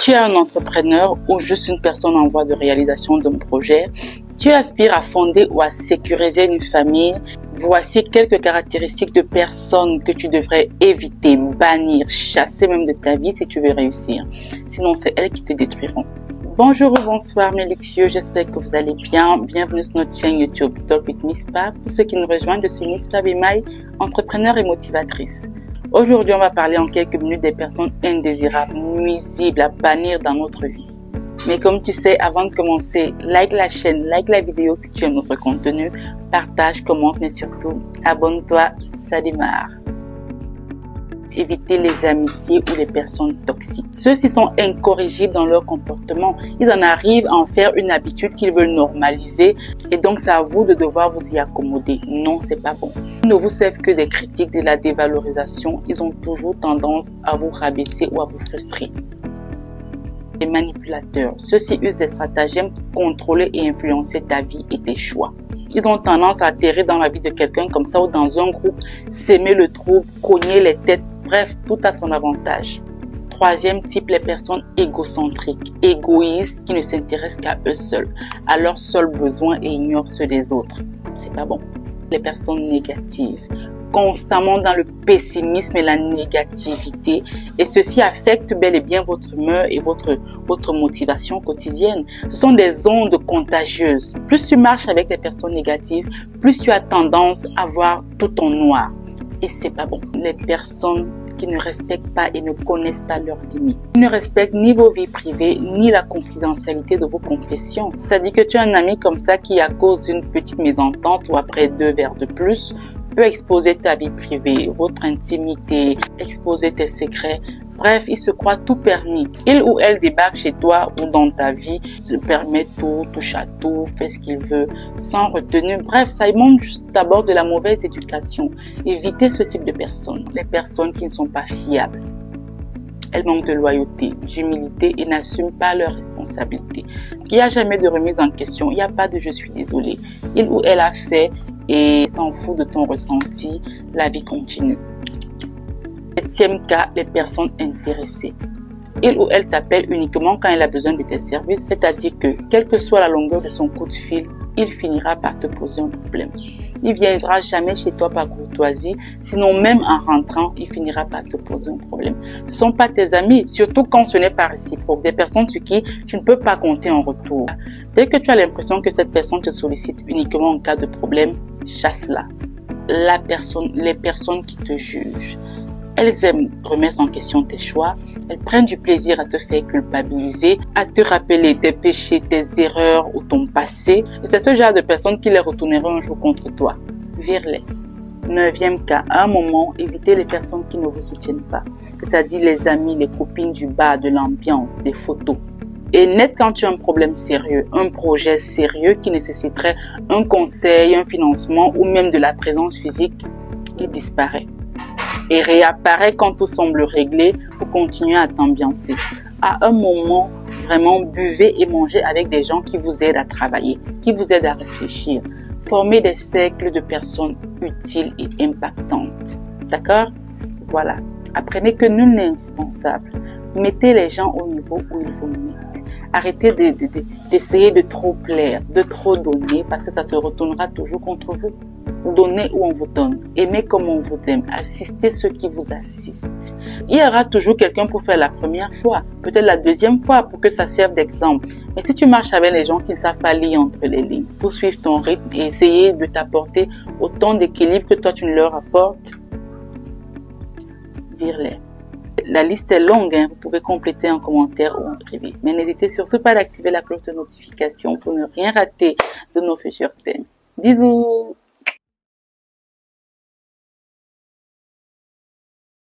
Tu es un entrepreneur ou juste une personne en voie de réalisation d'un projet. Tu aspires à fonder ou à sécuriser une famille. Voici quelques caractéristiques de personnes que tu devrais éviter, bannir, chasser même de ta vie si tu veux réussir. Sinon, c'est elles qui te détruiront. Bonjour ou bonsoir mes luxueux, j'espère que vous allez bien. Bienvenue sur notre chaîne YouTube Talk with Nispa. Pour ceux qui nous rejoignent, je suis Nispa Bemay, entrepreneur et motivatrice. Aujourd'hui, on va parler en quelques minutes des personnes indésirables, nuisibles à bannir dans notre vie. Mais comme tu sais, avant de commencer, like la chaîne, like la vidéo si tu aimes notre contenu, partage, commente, mais surtout, abonne-toi, ça démarre. Éviter les amitiés ou les personnes toxiques. Ceux-ci sont incorrigibles dans leur comportement. Ils en arrivent à en faire une habitude qu'ils veulent normaliser et donc c'est à vous de devoir vous y accommoder. Non, c'est pas bon. Ils ne vous servent que des critiques, de la dévalorisation. Ils ont toujours tendance à vous rabaisser ou à vous frustrer. Les manipulateurs. Ceux-ci usent des stratagèmes pour contrôler et influencer ta vie et tes choix. Ils ont tendance à atterrir dans la vie de quelqu'un comme ça ou dans un groupe, s'aimer le trouble, cogner les têtes, bref, tout à son avantage. Troisième type, les personnes égocentriques, égoïstes qui ne s'intéressent qu'à eux seuls, à leurs seuls besoins et ignorent ceux des autres. C'est pas bon. Les personnes négatives, constamment dans le pessimisme et la négativité, et ceci affecte bel et bien votre humeur et votre motivation quotidienne. Ce sont des ondes contagieuses. Plus tu marches avec les personnes négatives, plus tu as tendance à voir tout en noir. Et c'est pas bon. Les personnes qui ne respectent pas et ne connaissent pas leurs limites. Ils ne respectent ni vos vies privées, ni la confidentialité de vos confessions. C'est-à-dire que tu as un ami comme ça qui, à cause d'une petite mésentente ou après 2 verres de plus, peut exposer ta vie privée, votre intimité, exposer tes secrets. Bref, il se croit tout permis. Il ou elle débarque chez toi ou dans ta vie, se permet tout, touche à tout, fait ce qu'il veut, sans retenue. Bref, ça montre juste d'abord de la mauvaise éducation. Évitez ce type de personnes. Les personnes qui ne sont pas fiables. Elles manquent de loyauté, d'humilité et n'assument pas leurs responsabilités. Il n'y a jamais de remise en question. Il n'y a pas de « je suis désolé ». Il ou elle a fait et s'en fout de ton ressenti. La vie continue. Septième cas, les personnes intéressées. Il ou elle t'appelle uniquement quand elle a besoin de tes services, c'est-à-dire que, quelle que soit la longueur de son coup de fil, il finira par te poser un problème. Il viendra jamais chez toi par courtoisie, sinon même en rentrant, il finira par te poser un problème. Ce ne sont pas tes amis, surtout quand ce n'est pas réciproque, des personnes sur qui tu ne peux pas compter en retour. Dès que tu as l'impression que cette personne te sollicite uniquement en cas de problème, chasse-la. Les personnes qui te jugent. Elles aiment remettre en question tes choix. Elles prennent du plaisir à te faire culpabiliser, à te rappeler tes péchés, tes erreurs ou ton passé. Et c'est ce genre de personnes qui les retourneront un jour contre toi. Vire-les. 9e cas, à un moment, évitez les personnes qui ne vous soutiennent pas. C'est-à-dire les amis, les copines du bar, de l'ambiance, des photos. Et net quand tu as un problème sérieux, un projet sérieux qui nécessiterait un conseil, un financement ou même de la présence physique, il disparaît. Et réapparaît quand tout semble réglé pour continuer à t'ambiancer. À un moment, vraiment, buvez et mangez avec des gens qui vous aident à travailler, qui vous aident à réfléchir. Formez des cercles de personnes utiles et impactantes. D'accord? Voilà. Apprenez que nul n'est indispensable. Mettez les gens au niveau où ils vous mettent. Arrêtez d'essayer de trop plaire, de trop donner, parce que ça se retournera toujours contre vous. Donnez où on vous donne, aimez comme on vous aime, assistez ceux qui vous assistent. Il y aura toujours quelqu'un pour faire la première fois, peut-être la deuxième fois pour que ça serve d'exemple. Mais si tu marches avec les gens qui ne savent pas lire entre les lignes, pour suivre ton rythme et essayer de t'apporter autant d'équilibre que toi tu ne leur apportes, vire-les. La liste est longue, hein. Vous pouvez compléter en commentaire ou en privé. Mais n'hésitez surtout pas d'activer la cloche de notification pour ne rien rater de nos futurs thèmes. Bisous!